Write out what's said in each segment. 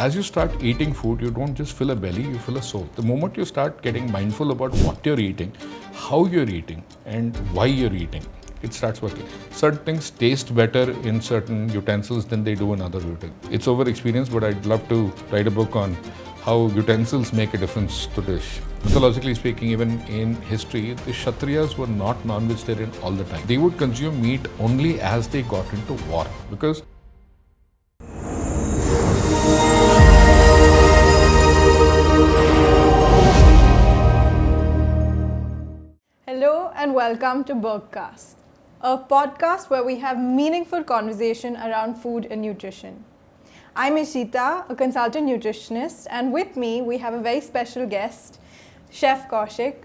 as you start eating food, you don't just fill a belly, you fill a soul. The moment you start getting mindful about what you're eating, how you're eating, and why you're eating, it starts working. Certain things taste better in certain utensils than they do in other utensils. It's over experience, but I'd love to write a book on how utensils make a difference to dish. Mythologically speaking, even in history, the Kshatriyas were not non-vegetarian all the time. They would consume meat only as they got into war, because Hello and welcome to BergCast, a podcast where we have meaningful conversation around food and nutrition. I'm Ishita, a consultant nutritionist, and with me we have a very special guest, Chef Koushik,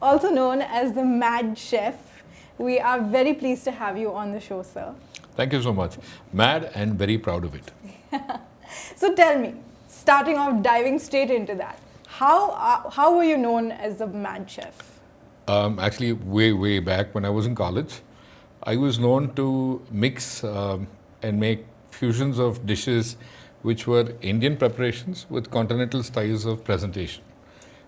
also known as the Mad Chef. We are very pleased to have you on the show, sir. thank you so much. Mad and very proud of it. So tell me, starting off, diving straight into that, how were you known as the Mad Chef? Actually, way back when I was in college, I was known to mix and make fusions of dishes which were Indian preparations with continental styles of presentation.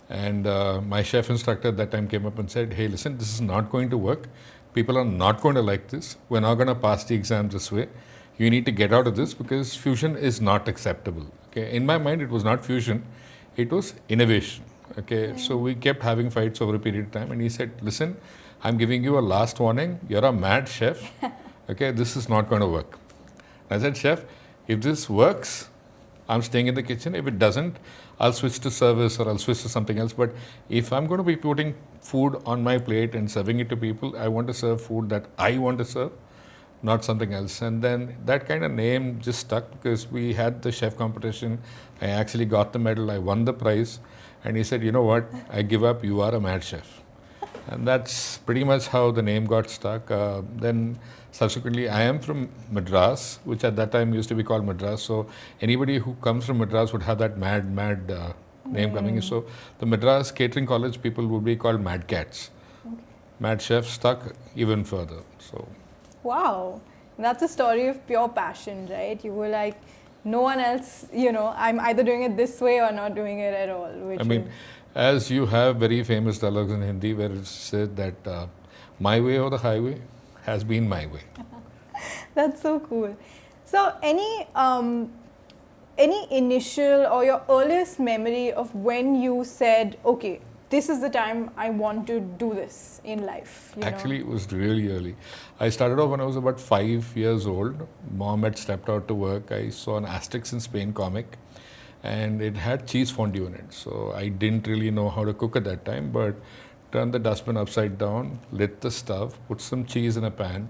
And my chef instructor at that time came up and said, hey, listen, this is not going to work. People are not going to like this. We're not going to pass the exam this way. You need to get out of this because fusion is not acceptable. Okay? In my mind, it was not fusion. It was innovation. Okay, so we kept having fights over a period of time, and he said, listen, I'm giving you a last warning. You're a mad chef. Okay, this is not going to work. I said, chef, if this works, I'm staying in the kitchen. If it doesn't, I'll switch to service or I'll switch to something else. But if I'm going to be putting food on my plate and serving it to people, I want to serve food that I want to serve, not something else. And then that kind of name just stuck because we had the chef competition. I actually got the medal. I won the prize. And he said, you know what, I give up, you are a mad chef. And that's pretty much how the name got stuck. Then subsequently, I am from Madras, which at that time used to be called Madras. So anybody who comes from Madras would have that mad name coming. So the Madras Catering College people would be called Mad Cats. Okay. Mad Chef stuck even further. So. Wow, that's a story of pure passion, right? You were like, no one else, I'm either doing it this way or not doing it at all. As you have very famous dialogues in Hindi where it's said that my way or the highway has been my way. That's so cool. So any initial or your earliest memory of when you said, okay, this is the time I want to do this in life? Actually, it was really early. I started off when I was about 5 years old. Mom had stepped out to work. I saw an Asterix in Spain comic and it had cheese fondue in it. So I didn't really know how to cook at that time, but turned the dustbin upside down, lit the stove, put some cheese in a pan,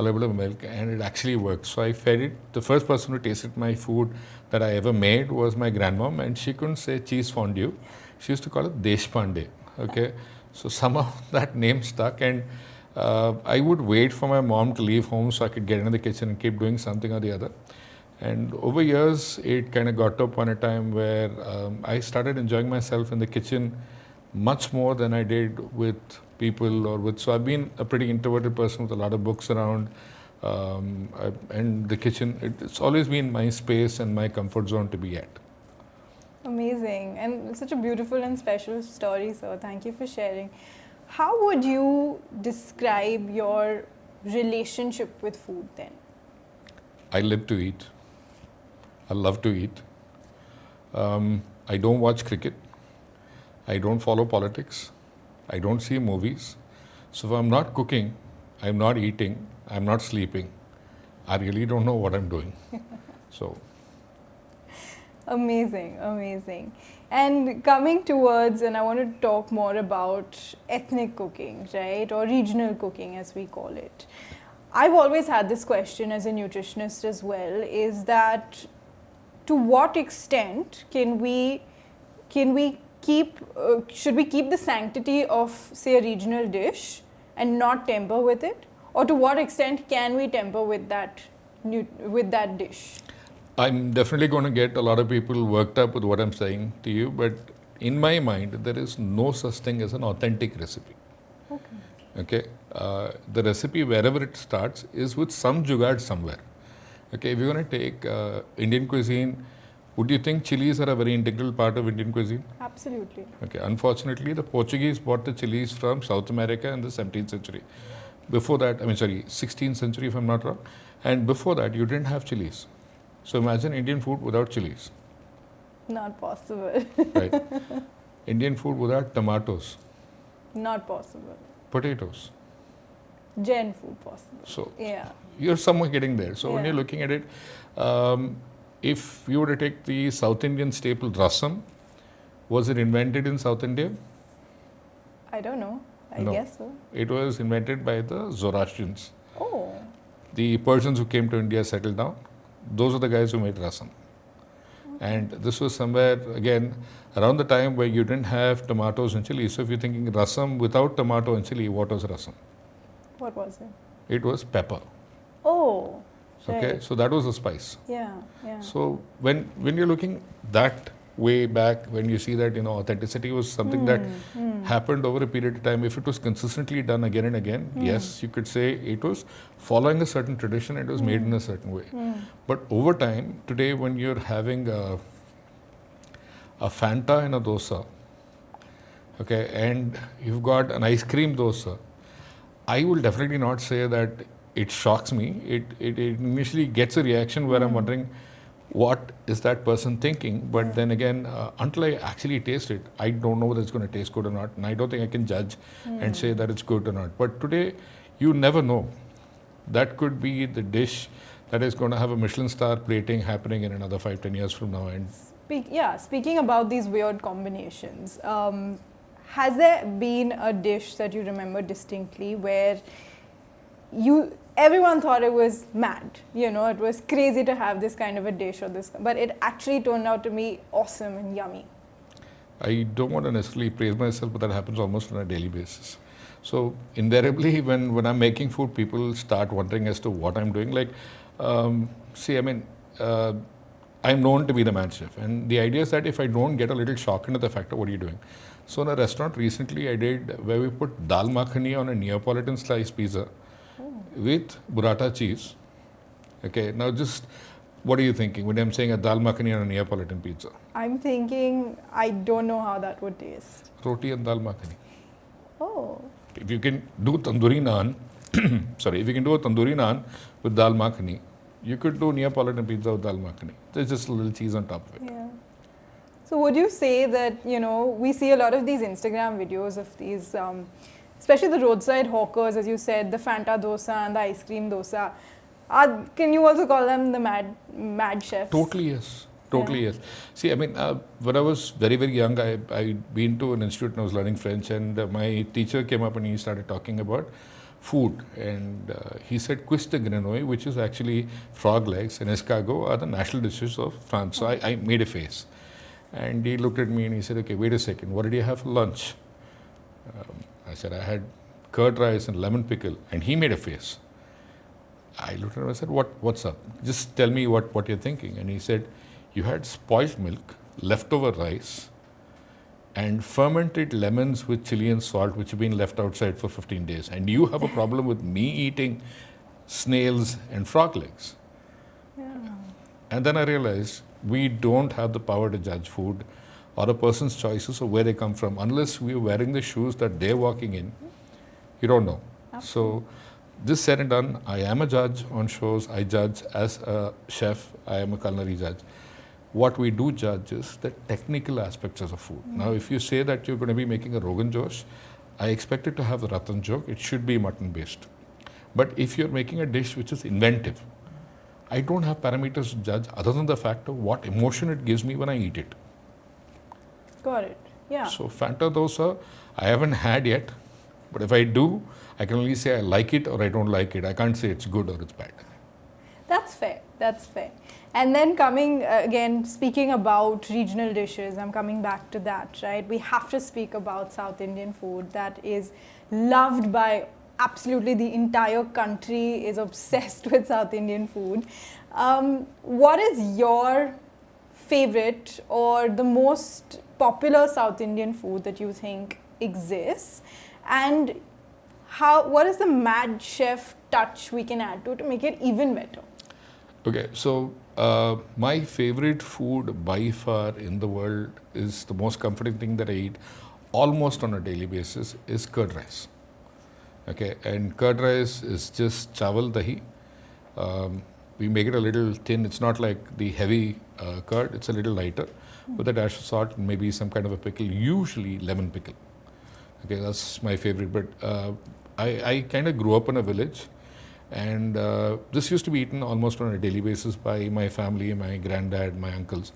a little bit of milk, and it actually worked. So I fed it. The first person who tasted my food that I ever made was my grandmom, and she couldn't say cheese fondue. She used to call it Deshpande. Okay, so somehow that name stuck, and I would wait for my mom to leave home so I could get into the kitchen and keep doing something or the other. And over years, it kind of got to a point in time where I started enjoying myself in the kitchen much more than I did with people or with. So I've been a pretty introverted person with a lot of books around, and the kitchen. It's always been my space and my comfort zone to be at. Amazing, and such a beautiful and special story, so thank you for sharing. How would you describe your relationship with food then? I live to eat. I love to eat. I don't watch cricket. I don't follow politics. I don't see movies. So if I'm not cooking, I'm not eating, I'm not sleeping, I really don't know what I'm doing. So. Amazing, amazing. And coming towards, and I want to talk more about ethnic cooking, right? Or regional cooking as we call it. I've always had this question as a nutritionist as well, is that to what extent can we keep, should we keep the sanctity of, say, a regional dish and not temper with it? Or to what extent can we temper with that dish? I'm definitely going to get a lot of people worked up with what I'm saying to you, but in my mind, there is no such thing as an authentic recipe. Okay. The recipe, wherever it starts, is with some jugaad somewhere. Okay, if you're going to take Indian cuisine, Would you think chilies are a very integral part of Indian cuisine? Absolutely. Okay, unfortunately, the Portuguese brought the chilies from South America in the 17th century. Before that, 16th century if I'm not wrong. And before that, you didn't have chilies. So imagine Indian food without chilies, Not possible. right? Indian food without tomatoes, Not possible. potatoes. Jain food possible. So Yeah. you're somewhere getting there. So when Yeah. you're looking at it, if you were to take the South Indian staple rasam, was it invented in South India? I don't know. I No. guess so. It was invented by the Zoroastrians. Oh. The Persians who came to India settled down. Those are the guys who made rasam. And this was somewhere, again, around the time where you didn't have tomatoes and chili. So if you're thinking rasam without tomato and chili, what was rasam? What was it? It was pepper. Oh. Okay, Right. so that was the spice. Yeah. Yeah. So when you're looking that way back, when you see that authenticity was something that happened over a period of time, if it was consistently done again and again, yes, you could say it was following a certain tradition. It was made in a certain way. But over time, today, when you're having a Fanta in a dosa, okay, and you've got an ice cream dosa, I will definitely not say that it shocks me. It initially gets a reaction where I'm wondering, what is that person thinking? But then again, until I actually taste it, I don't know whether it's going to taste good or not. And I don't think I can judge and say that it's good or not. But today, you never know. That could be the dish that is going to have a Michelin star plating happening in another 5-10 years from now. And Speaking about these weird combinations, has there been a dish that you remember distinctly where everyone thought it was mad, it was crazy to have this kind of a dish but it actually turned out to be awesome and yummy? I don't want to necessarily praise myself, but that happens almost on a daily basis. So invariably, when I'm making food, people start wondering as to what I'm doing. Like, I'm known to be the mad chef, and the idea is that if I don't get a little shock into the factor, what are you doing? So in a restaurant recently I did where we put dal makhani on a Neapolitan sliced pizza with burrata cheese. Okay, now just what are you thinking when I'm saying a dal makhani on a Neapolitan pizza? I'm thinking, I don't know how that would taste. Roti and dal makhani. Oh. If you can do tandoori naan, if you can do a tandoori naan with dal makhani, you could do Neapolitan pizza with dal makhani. There's just a little cheese on top of it. Yeah. So would you say that, we see a lot of these Instagram videos of these, especially the roadside hawkers, as you said, the Fanta dosa and the ice cream dosa. Can you also call them the mad chefs? Totally yes. Totally yes. See, when I was very, very young, I'd been to an institute and I was learning French, and my teacher came up and he started talking about food, and he said cuisse de grenouille, which is actually frog legs, and escargot are the national dishes of France. So I made a face, and he looked at me and he said, okay, wait a second, what did you have for lunch? I said, I had curd rice and lemon pickle, and he made a face. I looked at him and I said, what's up? Just tell me what you're thinking. And he said, you had spoiled milk, leftover rice, and fermented lemons with chili and salt, which have been left outside for 15 days. And you have a problem with me eating snails and frog legs. Yeah. And then I realized we don't have the power to judge food or a person's choices or where they come from. Unless we're wearing the shoes that they're walking in, you don't know. Absolutely. So this said and done, I am a judge on shows. I judge as a chef. I am a culinary judge. What we do judge is the technical aspects of the food. Now, if you say that you're going to be making a Rogan Josh, I expect it to have the Ratan joke. It should be mutton based. But if you're making a dish which is inventive, I don't have parameters to judge other than the fact of what emotion it gives me when I eat it. Got it. Yeah. So Fanta dosa, I haven't had yet, but if I do, I can only say I like it or I don't like it. I can't say it's good or it's bad. That's fair. That's fair. And then coming again, speaking about regional dishes, I'm coming back to that, right? We have to speak about South Indian food that is loved by absolutely the entire country, is obsessed with South Indian food. What is your favorite or the most popular South Indian food that you think exists? And what is the mad chef touch we can add to make it even better? Okay, so my favorite food by far in the world is the most comforting thing that I eat almost on a daily basis is curd rice. Okay, and curd rice is just chawal dahi. Um, we make it a little thin. It's not like the heavy curd. It's a little lighter, with a dash of salt and maybe some kind of a pickle. Usually lemon pickle. Okay, that's my favorite. But I kind of grew up in a village, and this used to be eaten almost on a daily basis by my family, my granddad, my uncles,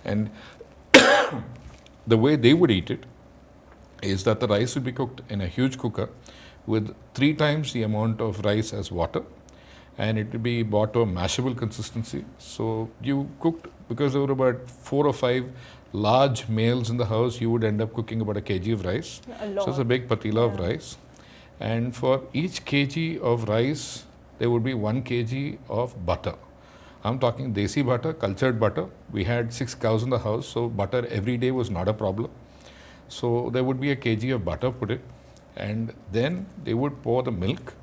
and the way they would eat it is that the rice would be cooked in a huge cooker with 3 times the amount of rice as water, and it would be brought to a mashable consistency. So you cooked, because there were about 4 or 5 large males in the house, you would end up cooking about a kg of rice. A So it's a lot. big patila of rice, and for each kg of rice there would be 1 kg of butter. I'm talking desi butter, cultured butter. We had 6 cows in the house, so butter every day was not a problem. So there would be a kg of butter put in, and then they would pour the milk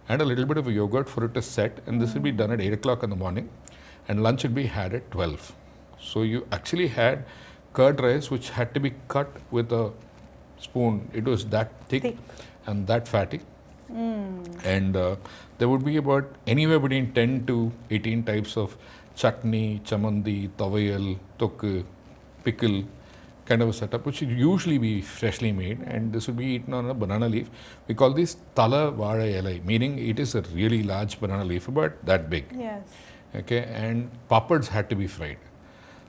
and a little bit of yogurt for it to set, and this would be done at 8 o'clock in the morning, and lunch would be had at 12. So you actually had curd rice which had to be cut with a spoon. It was that thick and that fatty, and there would be about anywhere between 10 to 18 types of chutney, chamandi, tavayal, tokku, pickle kind of a setup, which would usually be freshly made, and this would be eaten on a banana leaf. We call this tala vada elai, meaning it is a really large banana leaf, about that big. Yes. Okay, and papads had to be fried.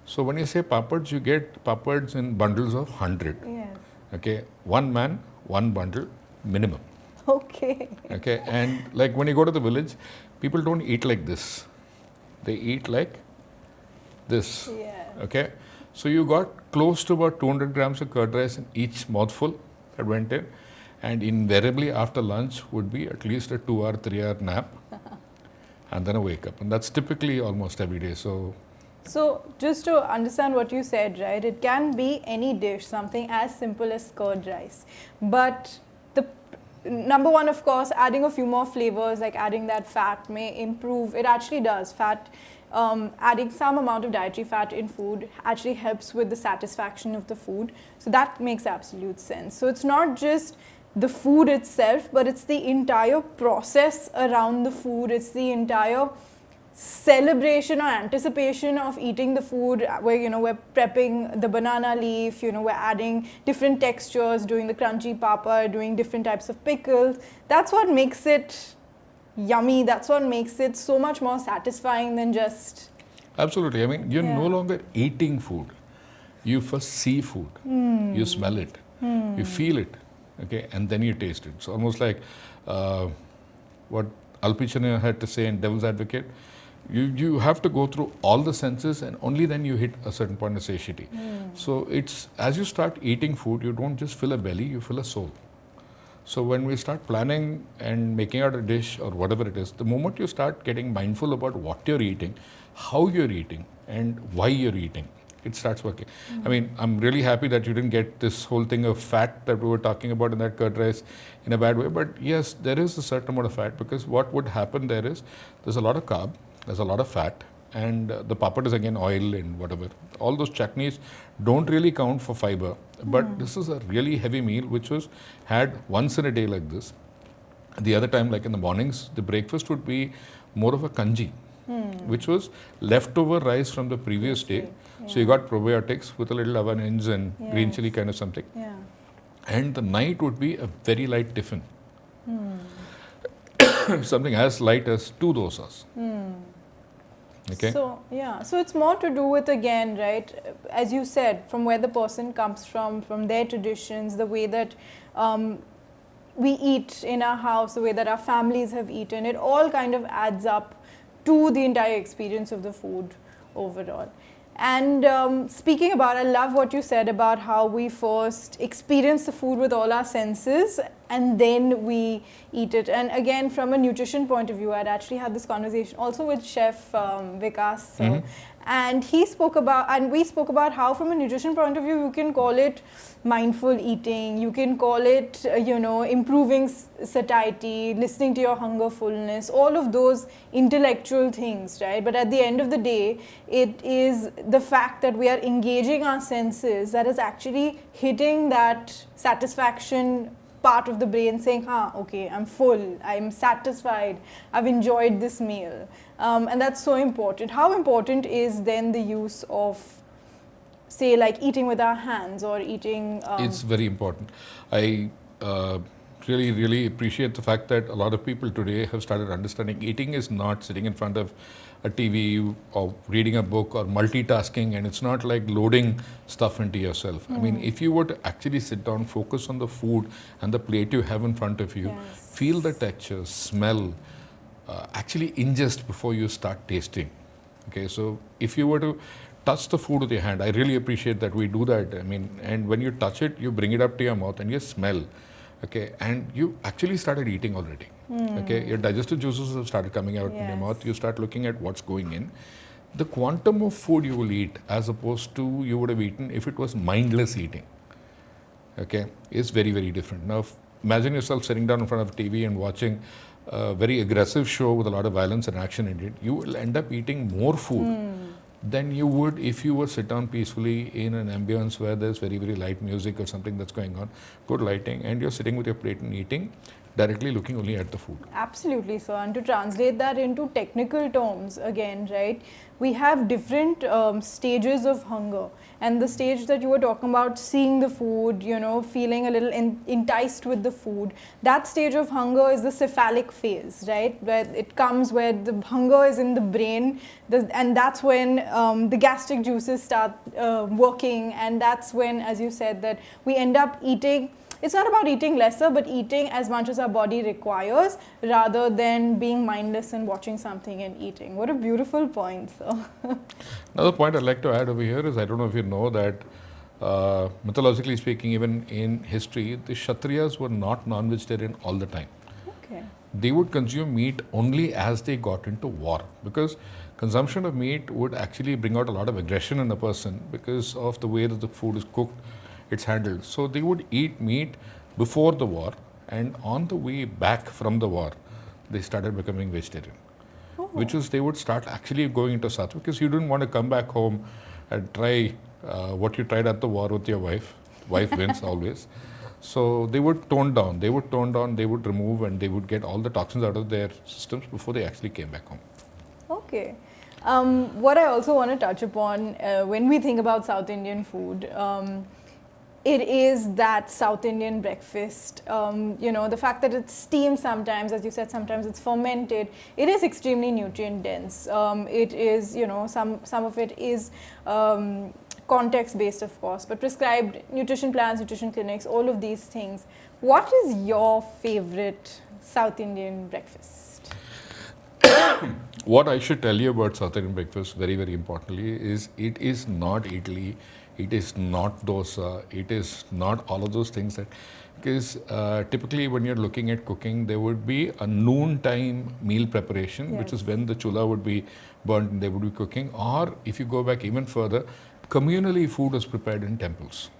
So when you say papads, you get papads in bundles of 100. Yes. Okay, one man, one bundle minimum. Okay. Okay, and like when you go to the village, people don't eat like this. They eat like this. Yeah. Okay, so you got close to about 200 grams of curd rice in each mouthful that went in, and invariably after lunch would be at least a 2 hour, 3 hour nap, and then a wake up, and that's typically almost every day. So just to understand what you said, right, it can be any dish, something as simple as curd rice. But the number one, of course, adding a few more flavors, like adding that fat may improve. It actually does. Fat, adding some amount of dietary fat in food actually helps with the satisfaction of the food. So that makes absolute sense. So it's not just the food itself, but it's the entire process around the food. It's the entire celebration or anticipation of eating the food, where we're prepping the banana leaf, we're adding different textures, doing the crunchy papa, doing different types of pickles. That's what makes it yummy. That's what makes it so much more satisfying than just... Absolutely. I mean, you're no longer eating food. You first see food. You smell it. You feel it. Okay, and then you taste it. It's almost like what Alpichana had to say in Devil's Advocate. You have to go through all the senses, and only then you hit a certain point of satiety. So it's, as you start eating food, you don't just fill a belly, you fill a soul. So when we start planning and making out a dish or whatever it is, the moment you start getting mindful about what you're eating, how you're eating, and why you're eating, it starts working. I mean, I'm really happy that you didn't get this whole thing of fat that we were talking about in that curd rice in a bad way. But yes, there is a certain amount of fat, because what would happen there is there's a lot of carb, there's a lot of fat, and the papad is again oil and whatever. All those chutneys don't really count for fiber, but this is a really heavy meal which was had once in a day like this. The other time, like in the mornings, the breakfast would be more of a kanji, which was leftover rice from the previous day. So you got probiotics with a little onions and green chili kind of something. Yeah. And the night would be a very light tiffin. Something as light as 2 dosas. Okay. So it's more to do with, again, right, as you said, from where the person comes from their traditions, the way that we eat in our house, the way that our families have eaten. It all kind of adds up to the entire experience of the food overall. And speaking about, I love what you said about how we first experience the food with all our senses. and then we eat it. And again, from a nutrition point of view, I'd actually had this conversation also with Chef Vikas, sir, and he spoke about, and we spoke about how, from a nutrition point of view, you can call it mindful eating, you can call it, improving satiety, listening to your hunger, fullness, all of those intellectual things, right? But at the end of the day, it is the fact that we are engaging our senses that is actually hitting that satisfaction part of the brain, saying, okay, I'm full, I'm satisfied, I've enjoyed this meal. And that's so important. How important is then the use of, say, like eating with our hands or eating... It's very important. I really, really appreciate the fact that a lot of people today have started understanding eating is not sitting in front of a TV or reading a book or multitasking, and it's not like loading stuff into yourself. I mean, if you were to actually sit down, focus on the food and the plate you have in front of you, feel the texture, smell, actually ingest before you start tasting. Okay, so if you were to touch the food with your hand, I really appreciate that we do that. I mean, and when you touch it, you bring it up to your mouth and you smell. Okay, and you actually started eating already. Okay, your digestive juices have started coming out in your mouth. You start looking at what's going in. The quantum of food you will eat, as opposed to you would have eaten if it was mindless eating, okay, is very, very different. Now, imagine yourself sitting down in front of a TV and watching a very aggressive show with a lot of violence and action in it. You will end up eating more food than you would if you were sit down peacefully in an ambience where there's very, very light music or something that's going on, good lighting, and you're sitting with your plate and eating, directly looking only at the food. Absolutely, sir. And to translate that into technical terms, again, right, we have different stages of hunger. And the stage that you were talking about, seeing the food, feeling a little enticed with the food, that stage of hunger is the cephalic phase, right? Where it comes, where the hunger is in the brain, and that's when the gastric juices start working, and that's when, as you said, that we end up eating. It's not about eating lesser, but eating as much as our body requires, rather than being mindless and watching something and eating. What a beautiful point, sir. Another point I'd like to add over here is, I don't know if you know that, mythologically speaking, even in history, the Kshatriyas were not non-vegetarian all the time. Okay. They would consume meat only as they got into war, because consumption of meat would actually bring out a lot of aggression in a person because of the way that the food is cooked, it's handled. So they would eat meat before the war, and on the way back from the war, they started becoming vegetarian. Which is, they would start actually going into sattva, because you didn't want to come back home and try what you tried at the war with your wife. Wife wins always. So they would tone down, they would remove, and they would get all the toxins out of their systems before they actually came back home. Okay. What I also want to touch upon when we think about South Indian food, it is that South Indian breakfast. The fact that it's steamed sometimes, as you said, sometimes it's fermented. It is extremely nutrient dense. It is, some of it is context based, of course, but prescribed nutrition plans, nutrition clinics, all of these things. What is your favorite South Indian breakfast? What I should tell you about South Indian breakfast, very, very importantly, is it is not idli, it is not dosa, it is not all of those things that, because typically when you're looking at cooking, there would be a noontime meal preparation, which is when the chula would be burnt and they would be cooking. Or if you go back even further, communally food is prepared in temples.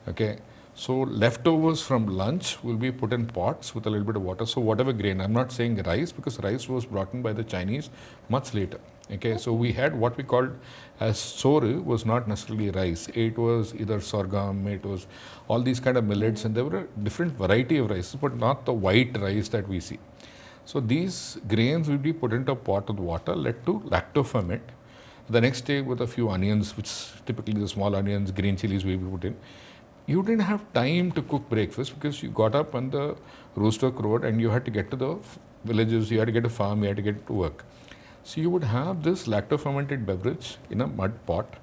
Okay. So leftovers from lunch will be put in pots with a little bit of water. So whatever grain, I'm not saying rice, because rice was brought in by the Chinese much later. Okay, so we had what we called as soru, was not necessarily rice. It was either sorghum, it was all these kind of millets, and there were a different variety of rices, but not the white rice that we see. So these grains will be put into a pot with water, let to lacto-ferment. The next day with a few onions, which typically the small onions, green chilies will be put in. You didn't have time to cook breakfast because you got up when the rooster crowed and you had to get to the villages, you had to get to farm, you had to get to work. So you would have this lacto-fermented beverage in a mud pot,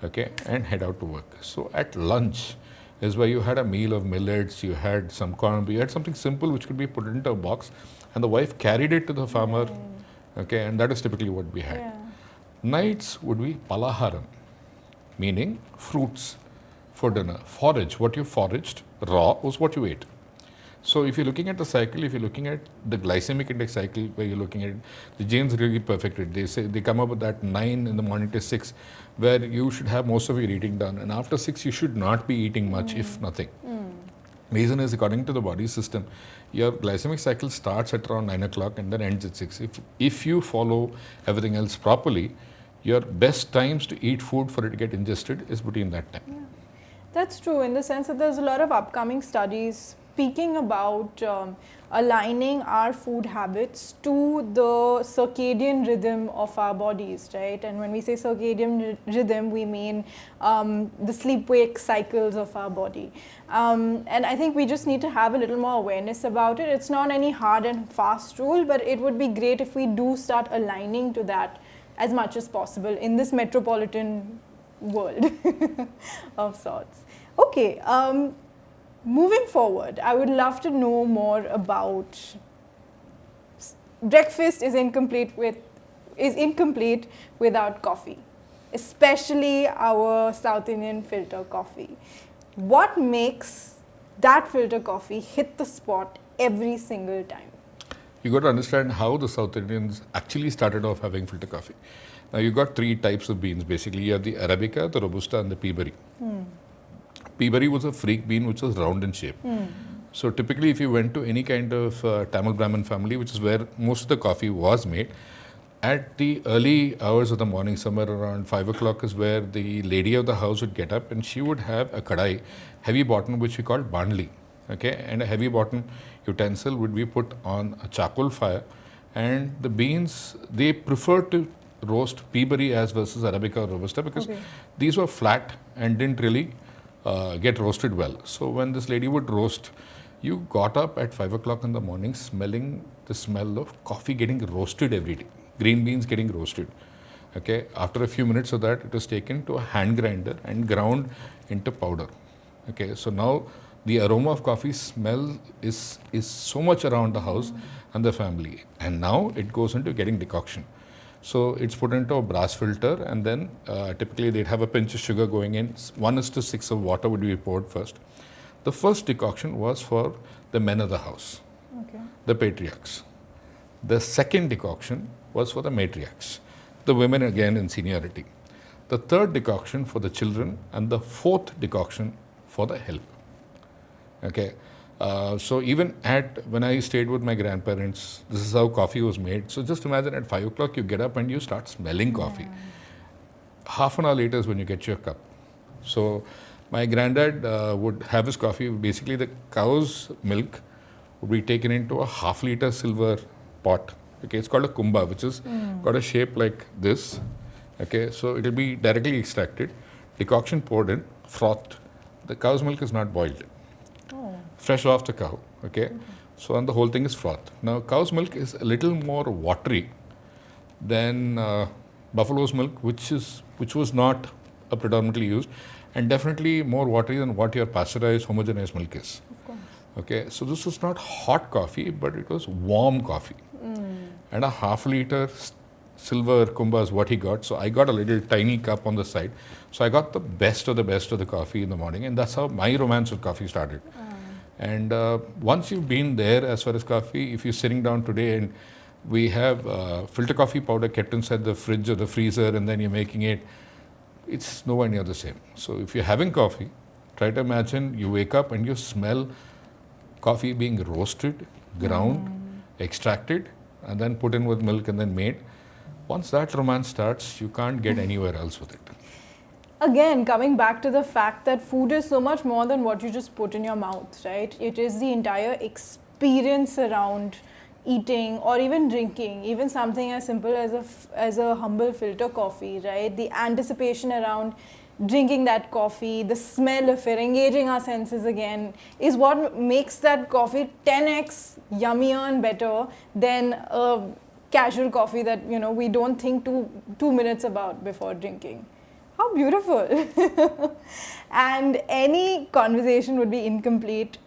okay, and head out to work. So at lunch is where you had a meal of millets, you had some corn, you had something simple which could be put into a box, and the wife carried it to the farmer, okay, and that is typically what we had. Nights would be palaharam, meaning fruits for dinner. Forage, what you foraged raw was what you ate. So if you're looking at the cycle, if you're looking at the glycemic index cycle, where you're looking at the Jains really perfect it. They say they come up with that 9 in the morning to 6, where you should have most of your eating done, and after 6 you should not be eating much, if nothing. Reason is, according to the body system, your glycemic cycle starts at around 9 o'clock and then ends at 6. If you follow everything else properly, your best times to eat food for it to get ingested is between that time. Yeah. That's true, in the sense that there's a lot of upcoming studies speaking about aligning our food habits to the circadian rhythm of our bodies, right? And when we say circadian rhythm, we mean the sleep-wake cycles of our body. And I think we just need to have a little more awareness about it. It's not any hard and fast rule, but it would be great if we do start aligning to that as much as possible in this metropolitan world of sorts. Okay, moving forward, I would love to know more about breakfast is incomplete without coffee, especially our South Indian filter coffee. What makes that filter coffee hit the spot every single time? You got to understand how the South Indians actually started off having filter coffee. Now you got 3 types of beans basically. You have the Arabica, the Robusta, and the Peaberry. Peaberry was a freak bean which was round in shape. So typically, if you went to any kind of Tamil Brahmin family, which is where most of the coffee was made, at the early hours of the morning, somewhere around 5 o'clock, is where the lady of the house would get up and she would have a kadai, heavy bottom, which we call bandli. Okay, and a heavy bottom utensil would be put on a charcoal fire, and the beans, they prefer to roast Peaberry as versus Arabica or Robusta because these were flat and didn't really get roasted well. So when this lady would roast, you got up at 5 o'clock in the morning smelling the smell of coffee getting roasted every day, green beans getting roasted. Okay, after a few minutes of that, it was taken to a hand grinder and ground into powder. Okay, so now the aroma of coffee smell is so much around the house and the family, and now it goes into getting decoction. So it's put into a brass filter, and then typically they'd have a pinch of sugar going in. 1:6 of water would be poured first. The first decoction was for the men of the house, the patriarchs. The second decoction was for the matriarchs, the women again in seniority. The third decoction for the children, and the fourth decoction for the help. Okay, so even when I stayed with my grandparents, this is how coffee was made. So just imagine at 5 o'clock you get up and you start smelling coffee. Half an hour later is when you get your cup. So my granddad would have his coffee. Basically, the cow's milk would be taken into a half-liter silver pot. Okay, it's called a kumba, which is got a shape like this. Okay, so it will be directly extracted, decoction poured in, frothed. The cow's milk is not boiled. Fresh off the cow, okay? So, and the whole thing is froth. Now, cow's milk is a little more watery than buffalo's milk, which was not predominantly used, and definitely more watery than what your pasteurized homogenized milk is. Okay, so this was not hot coffee, but it was warm coffee. And a half-liter silver kumba is what he got. So I got a little tiny cup on the side. So I got the best of the coffee in the morning, and that's how my romance with coffee started. And once you've been there as far as coffee, if you're sitting down today and we have filter coffee powder kept inside the fridge or the freezer, and then you're making it, it's nowhere near the same. So if you're having coffee, try to imagine you wake up and you smell coffee being roasted, ground, extracted, and then put in with milk and then made. Once that romance starts, you can't get anywhere else with it. Again, coming back to the fact that food is so much more than what you just put in your mouth, right? It is the entire experience around eating or even drinking, even something as simple as a humble filter coffee, right? The anticipation around drinking that coffee, the smell of it, engaging our senses again, is what makes that coffee 10x yummier and better than a casual coffee that, you know, we don't think two minutes about before drinking. How beautiful. And any conversation would be incomplete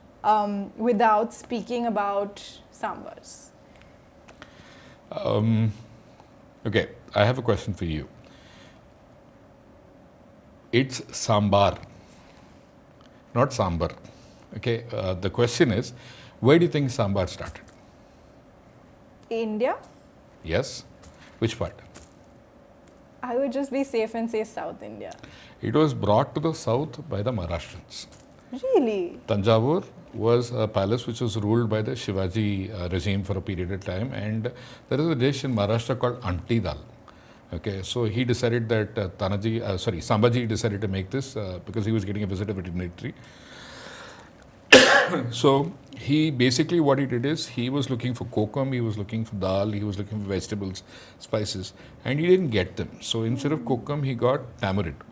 without speaking about sambars. Okay, I have a question for you. It's sambar, not sambar. Okay, the question is, Where do you think sambar started? India? Yes? Which part? I would just be safe and say South India. It was brought to the south by the Maharashtrians. Really? Tanjavur was a palace which was ruled by the Shivaji regime for a period of time, and there is a dish in Maharashtra called Anti Dal. Okay, so he decided that Sambhaji decided to make this because he was getting a visit of a dignitary. So he basically what he did is he was looking for kokum, he was looking for dal, he was looking for vegetables, spices, and he didn't get them. So instead of kokum, he got tamarind.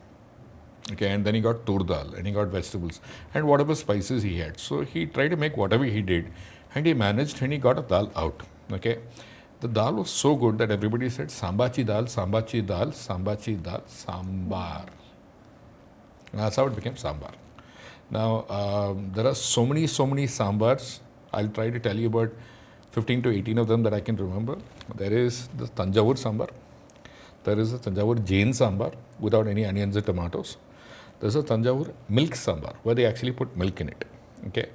Okay, and then he got tur dal and he got vegetables and whatever spices he had. So he tried to make whatever he did, and he managed and he got a dal out. Okay, the dal was so good that everybody said Sambachi dal, Sambachi dal, Sambachi dal, Sambar. And that's how it became Sambar. Now, there are so many sambars. I'll try to tell you about 15 to 18 of them that I can remember. There is the Tanjavur Sambar. There is a Tanjavur Jain Sambar without any onions or tomatoes. There's a Tanjavur milk Sambar where they actually put milk in it. Okay.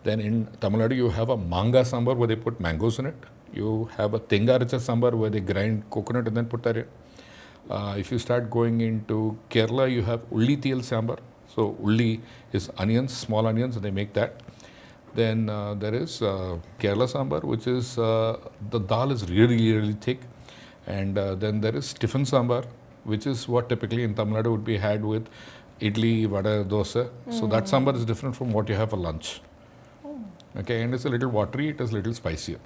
Then in Tamil Nadu, you have a Manga Sambar where they put mangoes in it. You have a Tengaracha Sambar where they grind coconut and then put that in. If you start going into Kerala, you have Ulli Tiyal Sambar. So ulli is onions, small onions, and they make that. Then there is Kerala sambar, which is the dal is really thick, and then there is Tiffin sambar, which is what typically in Tamil Nadu would be had with idli, vada, dosa. So that sambar is different from what you have for lunch. Okay, and it's a little watery, it is a little spicier.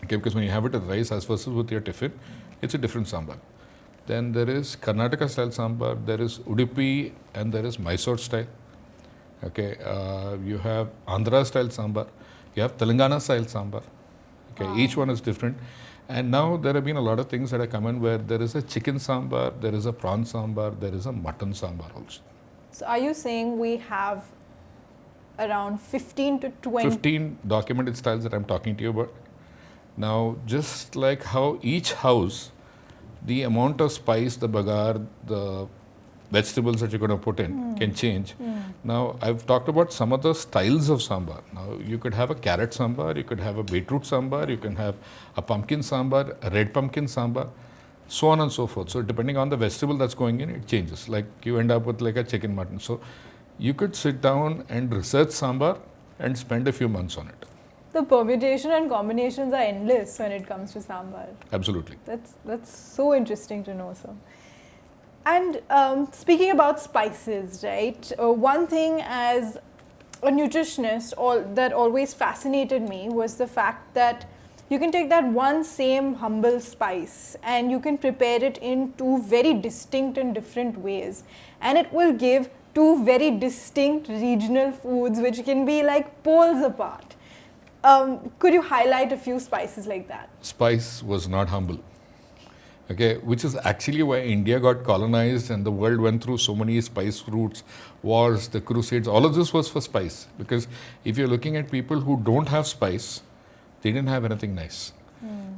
Okay, because when you have it with rice as versus with your tiffin, it's a different sambar. Then there is Karnataka style sambar, there is Udupi, and there is Mysore style. Okay, you have Andhra style sambar, you have Telangana style sambar. Okay, wow. Each one is different. And now there have been a lot of things that have come in where there is a chicken sambar, there is a prawn sambar, there is a mutton sambar also. So are you saying we have around 15 to 20? 15 documented styles that I'm talking to you about. Now, just like how each house, the amount of spice, the bagar, the vegetables that you're going to put in can change. Now, I've talked about some of the styles of sambar. Now, you could have a carrot sambar, you could have a beetroot sambar, you can have a pumpkin sambar, a red pumpkin sambar, so on and so forth. So, depending on the vegetable that's going in, it changes. Like you end up with like a chicken mutton. So, you could sit down and research sambar and spend a few months on it. The permutation and combinations are endless when it comes to sambar. Absolutely. That's so interesting to know, sir. And speaking about spices, right? One thing as a nutritionist that always fascinated me was the fact that you can take that one same humble spice and you can prepare it in two very distinct and different ways, and it will give two very distinct regional foods which can be like poles apart. Could you highlight a few spices like that? Spice was not humble. Okay, which is actually why India got colonized and the world went through so many spice routes, wars, the crusades. All of this was for spice. Because if you're looking at people who don't have spice, they didn't have anything nice.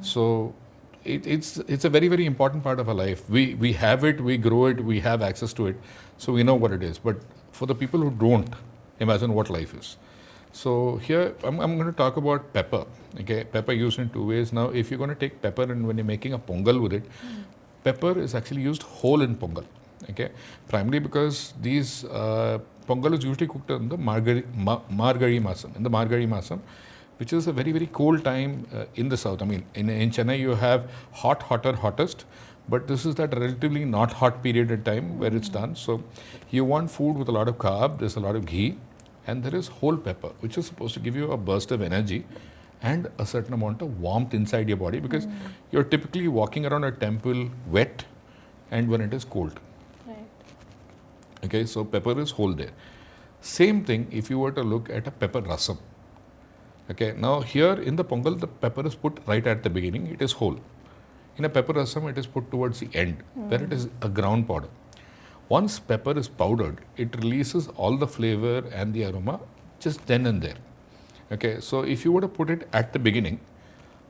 So it's a very, very important part of our life. We have it, we grow it, we have access to it. So we know what it is. But for the people who don't, imagine what life is. So here I'm going to talk about pepper. Okay, pepper used in two ways. Now, if you're going to take pepper and when you're making a pongal with it, pepper is actually used whole in pongal. Okay, primarily because these pongal is usually cooked in the Margari Masam, which is a very, very cold time in the south. I mean, in Chennai you have hottest, but this is that relatively not hot period of time where it's done. So you want food with a lot of carb, there's a lot of ghee, and there is whole pepper, which is supposed to give you a burst of energy and a certain amount of warmth inside your body, because you're typically walking around a temple wet and when it is cold. Right. Okay, so pepper is whole there. Same thing if you were to look at a pepper rasam. Okay, now here in the pongal, the pepper is put right at the beginning, it is whole. In a pepper rasam, it is put towards the end, where it is a ground powder. Once pepper is powdered, it releases all the flavor and the aroma just then and there. Okay, so if you were to put it at the beginning,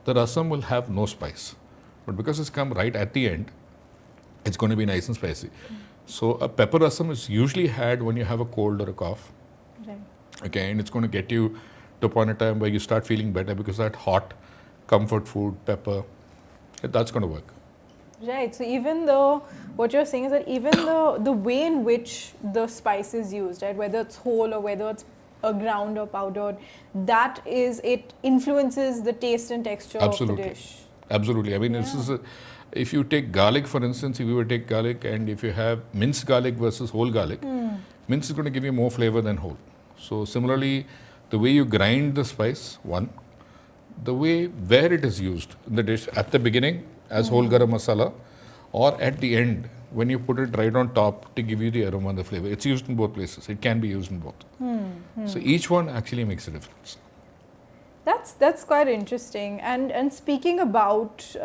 the rasam will have no spice. But because it's come right at the end, it's going to be nice and spicy. So a pepper rasam is usually had when you have a cold or a cough. Right. Okay, and it's going to get you to a point in time where you start feeling better because that hot comfort food, pepper, that's going to work. Right. So even though what you're saying is that even the way in which the spice is used, right, whether it's whole or whether it's a ground or powdered, it influences the taste and texture of the Absolutely. dish. Absolutely. I mean, this is if you take garlic, for instance, if you were to take garlic and if you have minced garlic versus whole garlic, minced is going to give you more flavor than whole. So similarly, the way you grind the spice, one, the way where it is used in the dish at the beginning as whole garam masala or at the end when you put it right on top to give you the aroma and the flavor. It's used in both places. It can be used in both. So each one actually makes a difference. That's quite interesting. And speaking about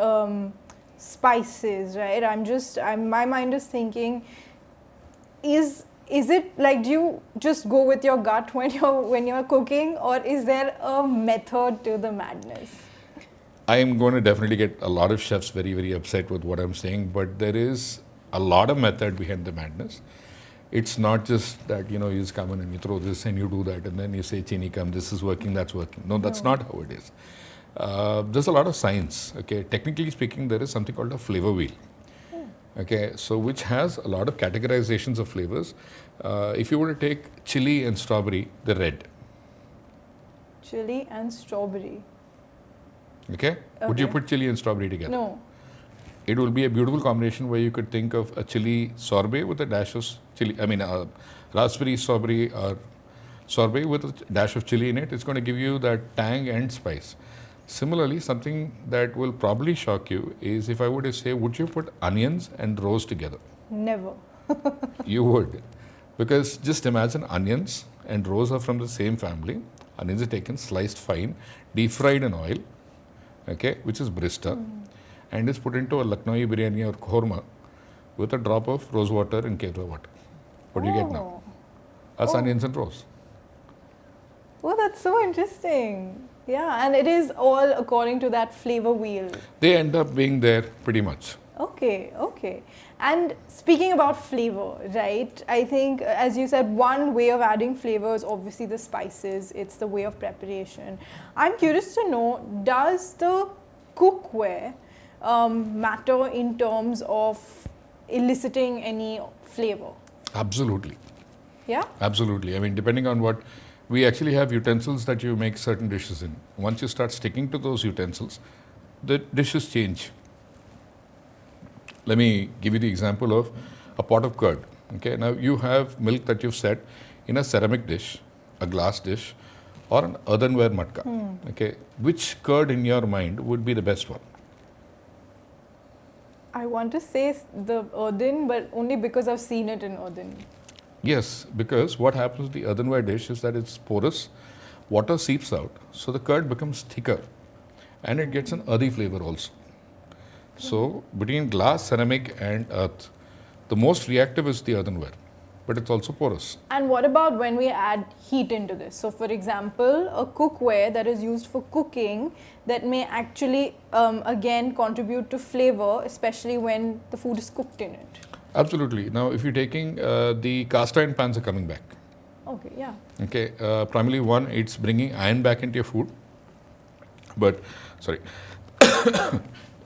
spices, right? My mind is thinking, is it like, do you just go with your gut when you're cooking, or is there a method to the madness? I am going to definitely get a lot of chefs very, very upset with what I'm saying, but there is a lot of method behind the madness. It's not just that, you just come in and you throw this and you do that and then you say, Chini come, this is working, that's working. No, that's not how it is. There's a lot of science, okay? Technically speaking, there is something called a flavor wheel, okay? So which has a lot of categorizations of flavors. If you were to take chili and strawberry, they're red. Chili and strawberry. Okay? Would you put chili and strawberry together? No. It will be a beautiful combination where you could think of a chili sorbet with a dash of chili. I mean, raspberry strawberry or sorbet with a dash of chili in it. It's going to give you that tang and spice. Similarly, something that will probably shock you is if I were to say, would you put onions and rose together? Never. You would. Because just imagine onions and rose are from the same family. Onions are taken, sliced fine, deep fried in oil, okay, which is brista, and is put into a Lucknowi biryani or korma with a drop of rose water and kefir water. What do you get now? That's onions and rose. Oh, that's so interesting. Yeah, and it is all according to that flavor wheel. They end up being there pretty much. Okay. And speaking about flavor, right? I think, as you said, one way of adding flavor is obviously the spices. It's the way of preparation. I'm curious to know, does the cookware matter in terms of eliciting any flavor? Absolutely. Yeah? Absolutely. I mean, depending on what, we actually have utensils that you make certain dishes in. Once you start sticking to those utensils, the dishes change. Let me give you the example of a pot of curd. Okay, now you have milk that you've set in a ceramic dish, a glass dish, or an earthenware matka. Okay, which curd in your mind would be the best one? I want to say the earthen, but only because I've seen it in earthen. Yes, because what happens with the earthenware dish is that it's porous, water seeps out, so the curd becomes thicker and it gets an earthy flavor also. So between glass, ceramic and earth, the most reactive is the earthenware, but it's also porous. And what about when we add heat into this? So for example, a cookware that is used for cooking that may actually again contribute to flavor, especially when the food is cooked in it. Absolutely. Now if you're taking the cast iron pans are coming back. Okay, yeah. Okay, primarily one, it's bringing iron back into your food. But, sorry.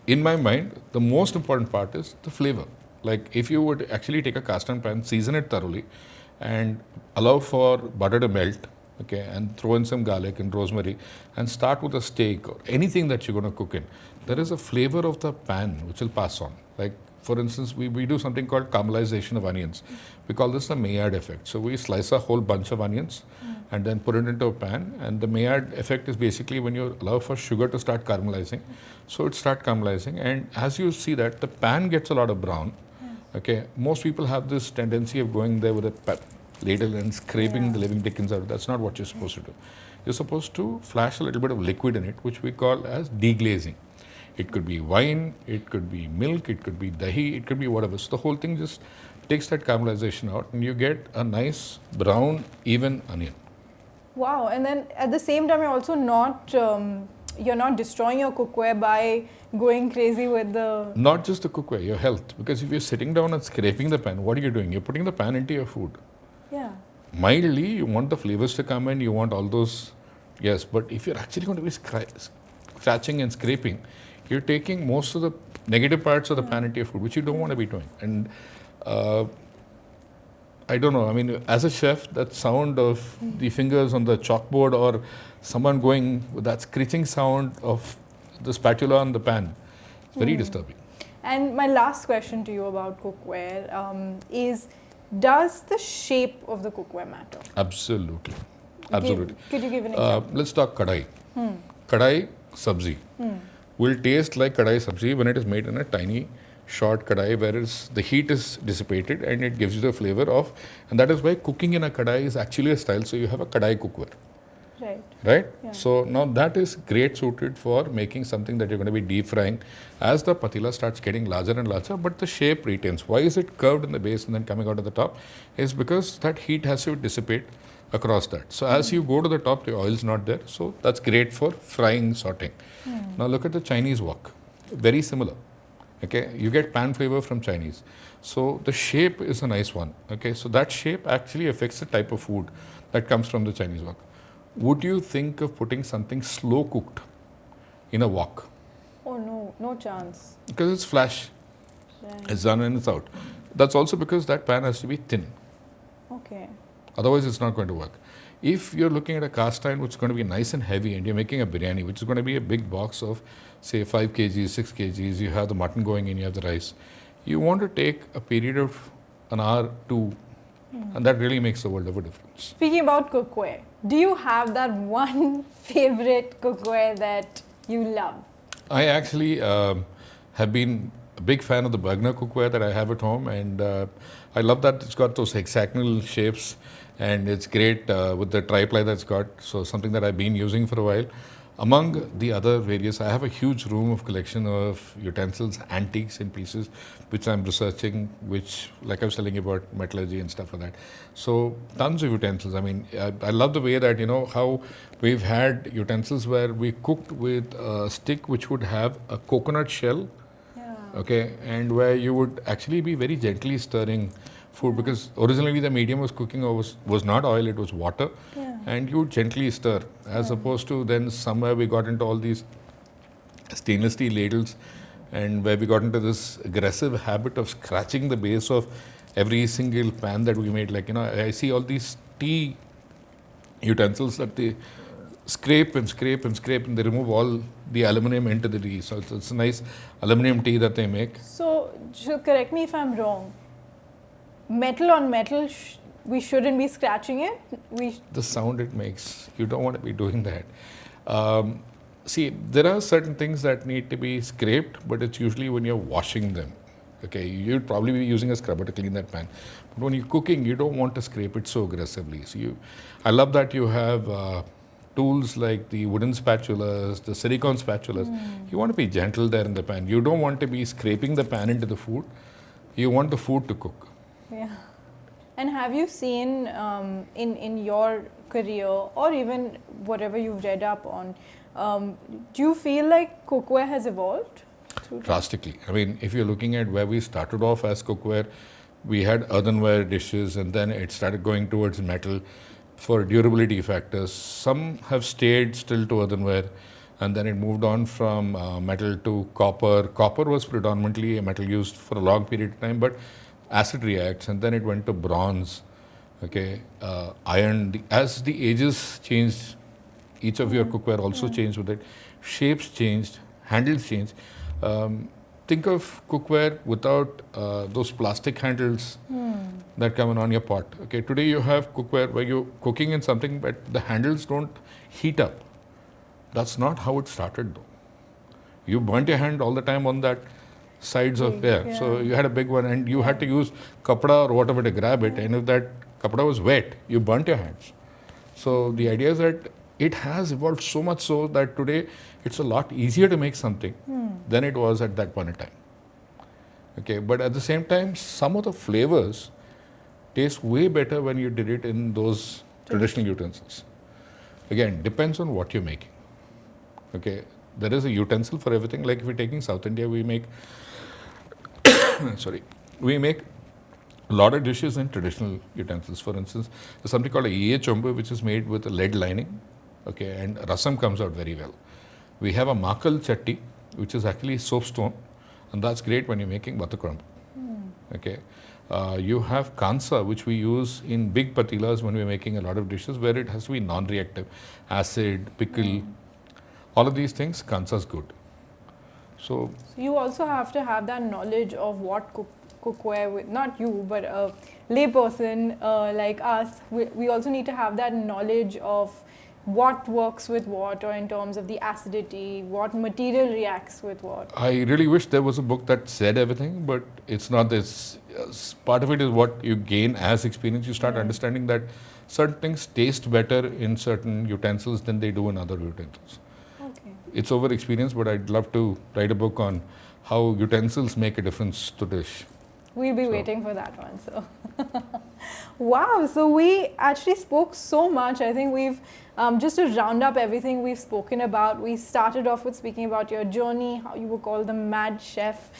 In my mind, the most important part is the flavor. Like if you would actually take a cast iron pan, season it thoroughly and allow for butter to melt, okay, and throw in some garlic and rosemary and start with a steak or anything that you're going to cook in, there is a flavor of the pan which will pass on. Like for instance, we do something called caramelization of onions. We call this the Maillard effect. So we slice a whole bunch of onions and then put it into a pan, and the Maillard effect is basically when you allow for sugar to start caramelizing. So it starts caramelizing, and as you see that the pan gets a lot of brown. Okay, most people have this tendency of going there with a ladle and scraping the living dickens out. That's not what you're supposed to do. You're supposed to flash a little bit of liquid in it, which we call as deglazing. It could be wine, it could be milk, it could be dahi, it could be whatever. So the whole thing just takes that caramelization out and you get a nice brown, even onion. Wow, and then at the same time, you're also not you're not destroying your cookware by going crazy with the... Not just the cookware, your health. Because if you're sitting down and scraping the pan, what are you doing? You're putting the pan into your food. Yeah. Mildly, you want the flavors to come in, you want all those Yes, but if you're actually going to be scratching and scraping, you're taking most of the negative parts of the pan into your food, which you don't want to be doing. And uh, I don't know. I mean, as a chef, that sound of the fingers on the chalkboard or someone going with that screeching sound of the spatula on the pan, it's very disturbing. And my last question to you about cookware is, does the shape of the cookware matter? Absolutely. Absolutely. Could you give an example? Let's talk kadai. Kadai sabzi will taste like kadai sabzi when it is made in a tiny, short kadai, whereas the heat is dissipated and it gives you the flavor of, and that is why cooking in a kadai is actually a style. So you have a kadai cookware, Right. right? Yeah. So now that is great suited for making something that you're going to be deep frying as the patila starts getting larger and larger, but the shape retains. Why is it curved in the base and then coming out at the top? Is because that heat has to dissipate across that. So as you go to the top, the oil is not there. So that's great for frying, sauteing. Now look at the Chinese wok. Very similar. Okay, you get pan flavor from Chinese. So the shape is a nice one. Okay, so that shape actually affects the type of food that comes from the Chinese wok. Would you think of putting something slow cooked in a wok? Oh no, no chance. Because it's flash, Right. it's done and it's out. That's also because that pan has to be thin. Okay. Otherwise, it's not going to work. If you're looking at a cast iron which is going to be nice and heavy and you're making a biryani, which is going to be a big box of, say, 5 kgs, 6 kgs, you have the mutton going in, you have the rice, you want to take a period of an hour, two, and that really makes a world of a difference. Speaking about cookware, do you have that one favorite cookware that you love? I actually have been a big fan of the Bergner cookware that I have at home, and I love that it's got those hexagonal shapes, and it's great with the tri-ply that's got. So something that I've been using for a while. Among the other various, I have a huge room of collection of utensils, antiques and pieces, which I'm researching, which, like I was telling you about metallurgy and stuff like that. So tons of utensils. I mean, I love the way that, how we've had utensils where we cooked with a stick which would have a coconut shell, Yeah. okay, and where you would actually be very gently stirring food, because originally the medium was cooking or was not oil, it was water, Yeah. and you would gently stir, as opposed to then somewhere we got into all these stainless steel ladles, and where we got into this aggressive habit of scratching the base of every single pan that we made. Like, I see all these tea utensils that they scrape and scrape and scrape, and they remove all the aluminum into the tea. So it's a nice aluminum tea that they make. So, correct me if I'm wrong. Metal on metal, we shouldn't be scratching it. The sound it makes, you don't want to be doing that. See, there are certain things that need to be scraped, but it's usually when you're washing them. Okay, you'd probably be using a scrubber to clean that pan. But when you're cooking, you don't want to scrape it so aggressively. So I love that you have tools like the wooden spatulas, the silicone spatulas. You want to be gentle there in the pan. You don't want to be scraping the pan into the food. You want the food to cook. Yeah. And have you seen in your career, or even whatever you've read up on, do you feel like cookware has evolved? Drastically. I mean, if you're looking at where we started off as cookware, we had earthenware dishes, and then it started going towards metal for durability factors. Some have stayed still to earthenware, and then it moved on from metal to copper. Copper was predominantly a metal used for a long period of time, but acid reacts, and then it went to bronze. Okay, iron. As the ages changed, each of your cookware also changed with it. Shapes changed, handles changed. Think of cookware without those plastic handles that come on your pot. Okay, today you have cookware where you're cooking in something, but the handles don't heat up. That's not how it started, though. You burnt your hand all the time on that sides of So you had a big one, and you had to use kapda or whatever to grab it. And if that kapda was wet, you burnt your hands. So the idea is that it has evolved so much so that today it's a lot easier to make something than it was at that point in time. Okay, but at the same time, some of the flavors taste way better when you did it in those traditional utensils. Again, depends on what you're making. Okay, there is a utensil for everything. Like if we're taking South India, we make we make a lot of dishes in traditional utensils. For instance, there's something called a chombu, which is made with a lead lining. Okay, and rasam comes out very well. We have a makal chatti, which is actually soapstone, and that's great when you're making butter crumb. Okay. You have kansa, which we use in big patilas when we're making a lot of dishes where it has to be non-reactive. Acid, pickle, all of these things, kansa is good. So, So you also have to have that knowledge of what cookware with, not you, but a layperson like us, we also need to have that knowledge of what works with what, or in terms of the acidity, what material reacts with what. I really wish there was a book that said everything, but it's not this. Part of it is what you gain as experience. You start understanding that certain things taste better in certain utensils than they do in other utensils. Okay. It's over experience, but I'd love to write a book on how utensils make a difference to dish. We'll be So- waiting for that one. So, wow. So we actually spoke so much. I think we've just to round up everything we've spoken about. We started off with speaking about your journey, how you were called the Mad Chef.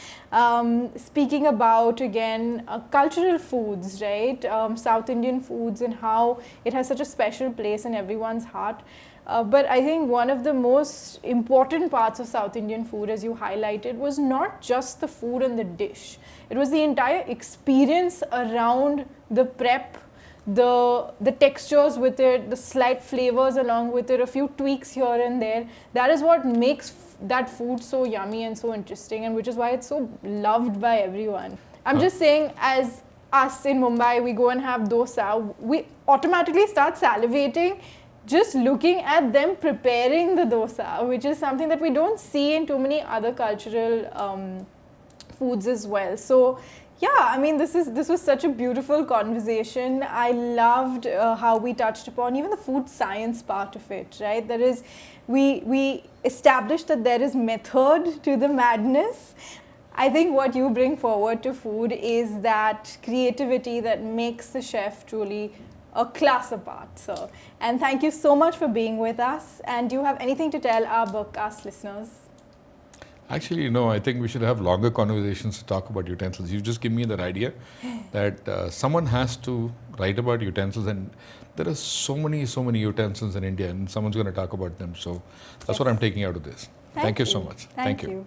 Speaking about again cultural foods, right? South Indian foods, and how it has such a special place in everyone's heart. But I think one of the most important parts of South Indian food, as you highlighted, was not just the food and the dish. It was the entire experience around the prep, the textures with it, the slight flavors along with it, a few tweaks here and there. That is what makes that food so yummy and so interesting, and which is why it's so loved by everyone. I'm just saying, as us in Mumbai, we go and have dosa, we automatically start salivating just looking at them preparing the dosa, which is something that we don't see in too many other cultural foods as well. So yeah, I mean, this was such a beautiful conversation. I loved how we touched upon even the food science part of it, right? There is, we established that there is method to the madness. I think what you bring forward to food is that creativity that makes the chef truly a class apart, sir. And thank you so much for being with us. And do you have anything to tell our BergCast listeners? Actually, no, I think we should have longer conversations to talk about utensils. You just give me that idea that someone has to write about utensils, and there are so many utensils in India, and someone's going to talk about them. So that's what I'm taking out of this. Thank you so much. Thank you.